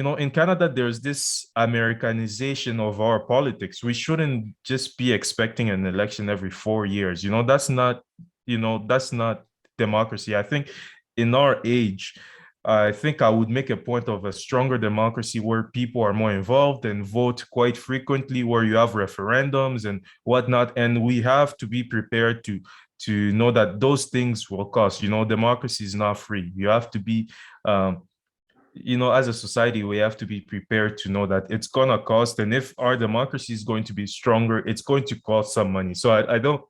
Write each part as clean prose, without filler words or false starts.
in Canada, there's this Americanization of our politics. We shouldn't just be expecting an election every 4 years. That's not democracy. I think in our age, I think I would make a point of a stronger democracy where people are more involved and vote quite frequently, where you have referendums and whatnot. And we have to be prepared to know that those things will cost. Democracy is not free. You have to be as a society, we have to be prepared to know that it's gonna cost. And if our democracy is going to be stronger, it's going to cost some money. So I don't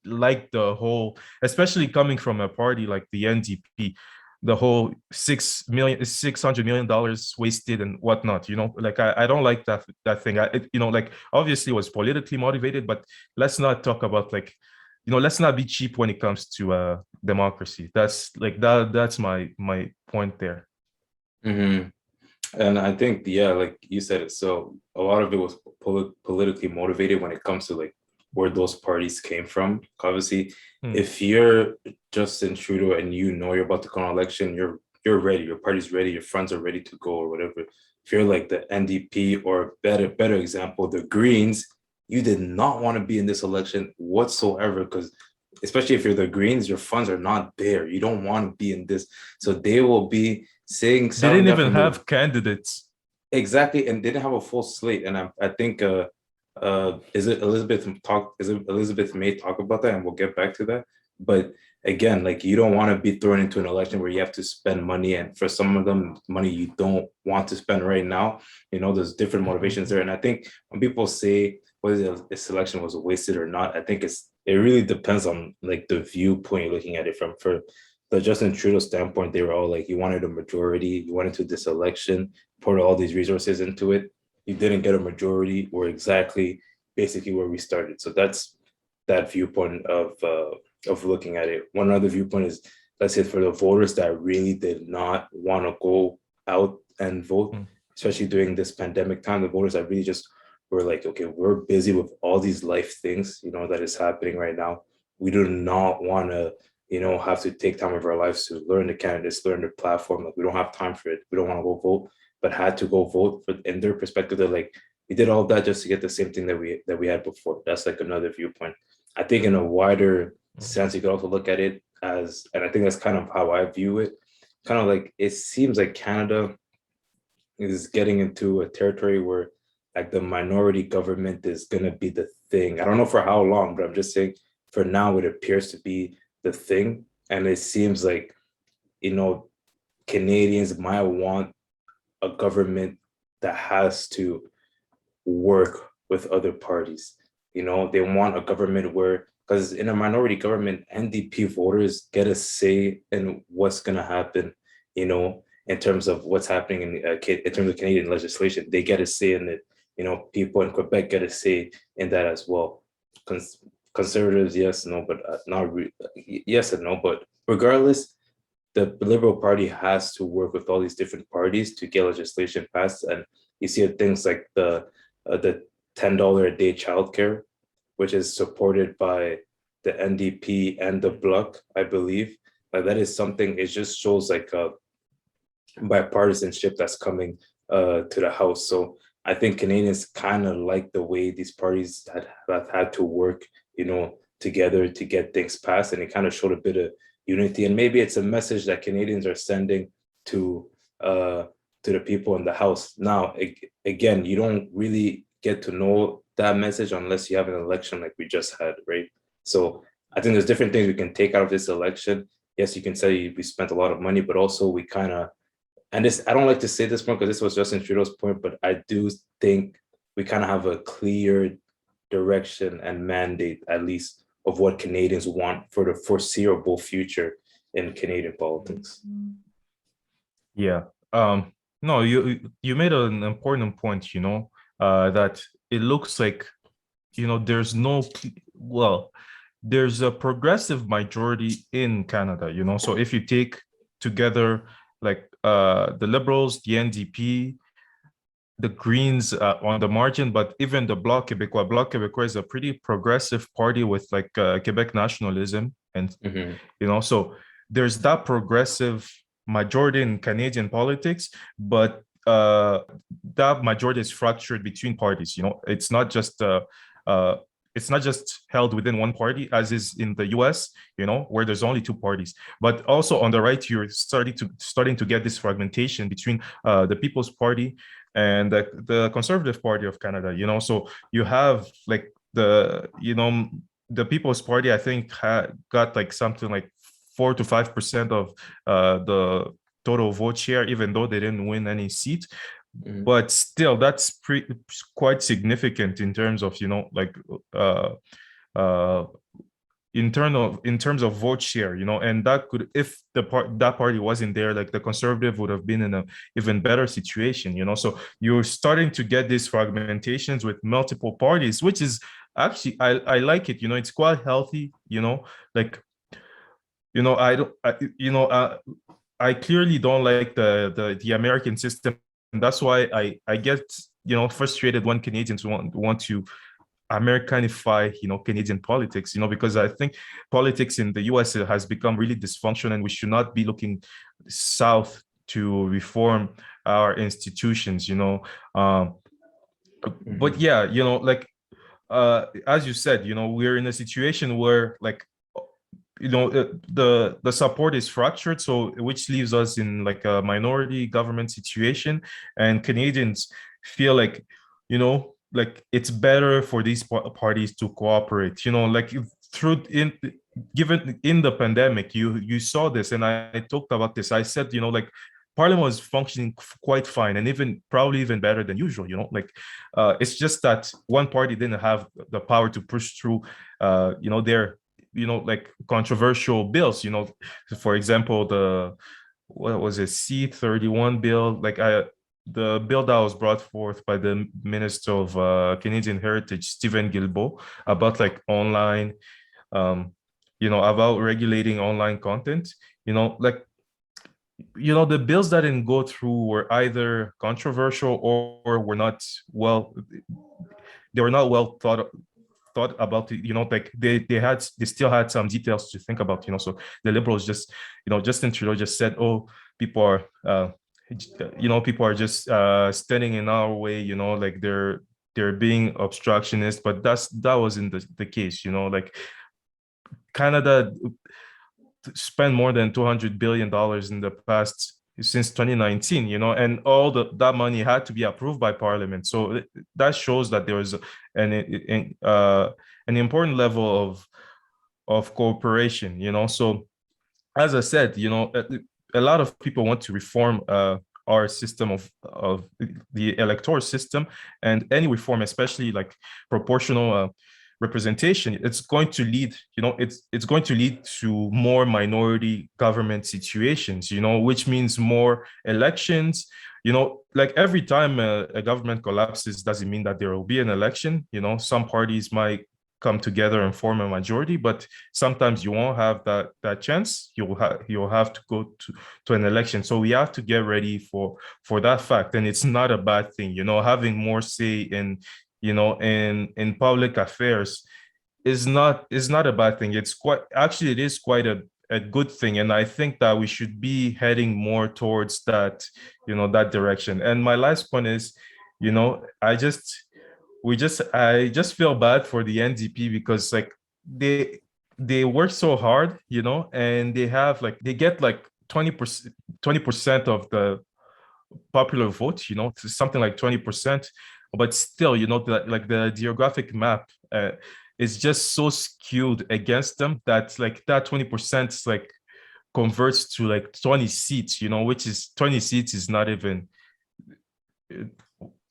like the whole, especially coming from a party like the NDP, the whole $600 million wasted and whatnot. Like I don't like that thing. Like obviously it was politically motivated, but let's not talk about let's not be cheap when it comes to democracy. That's my point there. Hmm. And I think, yeah, like you said it. So a lot of it was politically motivated when it comes to like where those parties came from. Obviously, Hmm. if you're Justin Trudeau and you know you're about to go on election, you're ready. Your party's ready. Your friends are ready to go or whatever. If you're like the NDP or better example, the Greens, you did not want to be in this election whatsoever because especially if you're the Greens, your funds are not there. You don't want to be in this. So they will be saying They selling didn't that even from the have candidates. exactly, and they didn't have a full slate. And I think is it Elizabeth May talk about that, and we'll get back to that. But again, like you don't want to be thrown into an election where you have to spend money, and for some of them, money you don't want to spend right now. There's different motivations there, and I think when people say whether this election was wasted or not, I think it really depends on like the viewpoint you're looking at it from. For the Justin Trudeau standpoint, they were all like, you wanted a majority, you wanted to this election, poured all these resources into it. You didn't get a majority. We're exactly basically where we started. So that's that viewpoint of looking at it. One other viewpoint is, let's say, for the voters that really did not want to go out and vote, Hmm. especially during this pandemic time, the voters that really just were like, okay, we're busy with all these life things, that is happening right now. We do not want to, have to take time of our lives to learn the candidates, learn the platform. Like we don't have time for it. We don't want to go vote, but had to go vote. For in their perspective, they're like, we did all that just to get the same thing that we had before. That's like another viewpoint. I think in a wider sense, you could also look at it as, and I think that's kind of how I view it. Kind of like it seems like Canada is getting into a territory where like the minority government is gonna be the thing. I don't know for how long, but I'm just saying for now it appears to be the thing. And it seems like, you know, Canadians might want a government that has to work with other parties. They want a government where, because in a minority government, NDP voters get a say in what's going to happen, in terms of what's happening in terms of Canadian legislation. They get a say in it. People in Quebec get a say in that as well. Conservatives, yes, no, but not yes and no. But regardless, the Liberal Party has to work with all these different parties to get legislation passed. And you see things like the $10 a day childcare, which is supported by the NDP and the Bloc, I believe. Like that is something. It just shows like a bipartisanship that's coming to the House. So I think Canadians kind of like the way these parties have had to work, together to get things passed, and it kind of showed a bit of unity. And maybe it's a message that Canadians are sending to the people in the House. Now, again, you don't really get to know that message unless you have an election like we just had, right? So I think there's different things we can take out of this election. Yes, you can say we spent a lot of money, but also we kind of, and this, I don't like to say this point because this was Justin Trudeau's point, but I do think we kind of have a clear direction and mandate, at least, of what Canadians want for the foreseeable future in Canadian politics. Yeah. No, you made an important point, that it looks like, there's no, well, there's a progressive majority in Canada, So if you take together like the Liberals, the NDP, the Greens on the margin, but even the Bloc Québécois is a pretty progressive party with like Quebec nationalism. And, Mhm. so there's that progressive majority in Canadian politics, but that majority is fractured between parties. Uh, it's not just held within one party, as is in the US, where there's only two parties. But also on the right, you're starting to get this fragmentation between the People's Party and the Conservative Party of Canada. So you have like the People's Party, I think, got like something like 4 to 5% of the total vote share, even though they didn't win any seat. But still, that's quite significant in terms of in terms of vote share, and that could, if that party wasn't there, like the Conservative would have been in a even better situation. So you're starting to get these fragmentations with multiple parties, which is actually, I like it. It's quite healthy. Like I don't I clearly don't like the American system. And that's why I get frustrated when Canadians want to Americanify Canadian politics, because I think politics in the US has become really dysfunctional, and we should not be looking south to reform our institutions. But yeah, like as you said, we're in a situation where like the support is fractured, so which leaves us in like a minority government situation, and Canadians feel like like it's better for these parties to cooperate, like given in the pandemic, you saw this, and I talked about this. I said, like Parliament was functioning quite fine, and probably even better than usual. Like it's just that one party didn't have the power to push through their like controversial bills. For example, what was it, C-31 bill, like the bill that was brought forth by the Minister of Canadian Heritage, Stephen Guilbeault, about like online, about regulating online content. Like the bills that didn't go through were either controversial or were not well, they were not well thought about it, like they still had some details to think about. So the Liberals just, Justin Trudeau just said, oh, people are just standing in our way, like they're being obstructionist, but that wasn't the case. Like Canada spent more than $200 billion in the past since 2019, and all that money had to be approved by Parliament. So that shows that there was an important level of cooperation. So as I said, a lot of people want to reform our system of the electoral system, and any reform, especially like proportional representation, it's going to lead, it's going to lead to more minority government situations, which means more elections. Like every time a government collapses doesn't mean that there will be an election. Some parties might come together and form a majority, but sometimes you won't have that chance. You'll have to go to an election. So we have to get ready for that fact, and it's not a bad thing. Having more say in public affairs is not a bad thing. It is quite a good thing, and I think that we should be heading more towards that that direction. And my last point is, I just feel bad for the NDP, because like they work so hard, and they get like 20% of the popular vote, something like 20%. But still, the geographic map is just so skewed against them that like that 20% like converts to like 20 seats, which is 20 seats is not even.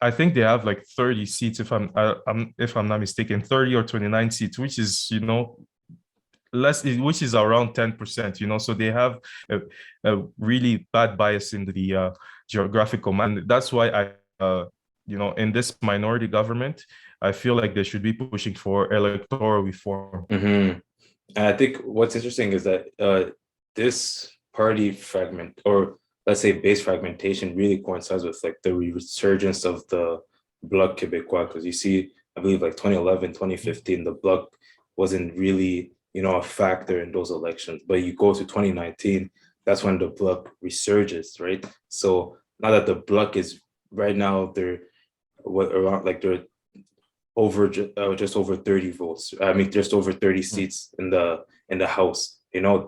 I think they have like 30 seats, if I'm not mistaken, 30 or 29 seats, which is less, which is around 10%. So they have a really bad bias in the geographical map. And that's why in this minority government, I feel like they should be pushing for electoral reform. And I think what's interesting is that this party fragment, or let's say base fragmentation, really coincides with like the resurgence of the Bloc Québécois, because you see, I believe like 2011, 2015, the Bloc wasn't really, a factor in those elections. But you go to 2019, that's when the bloc resurges, right? So now that the bloc is right now, they're what around like they're over just over 30 votes. I mean, just over 30 Mm, seats in the House. You know,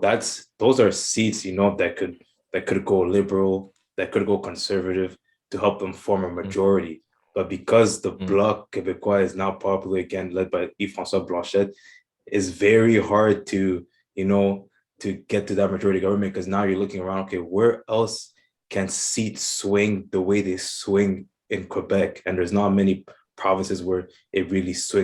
those are seats, you know, that could go liberal, that could go conservative to help them form a mm, majority. But because the mm, Bloc Québécois is now popular again, led by Yves-François Blanchet, it's very hard to, you know, to get to that majority government because now you're looking around, okay, where else can seats swing the way they swing in Quebec? And there's not many provinces where it really swings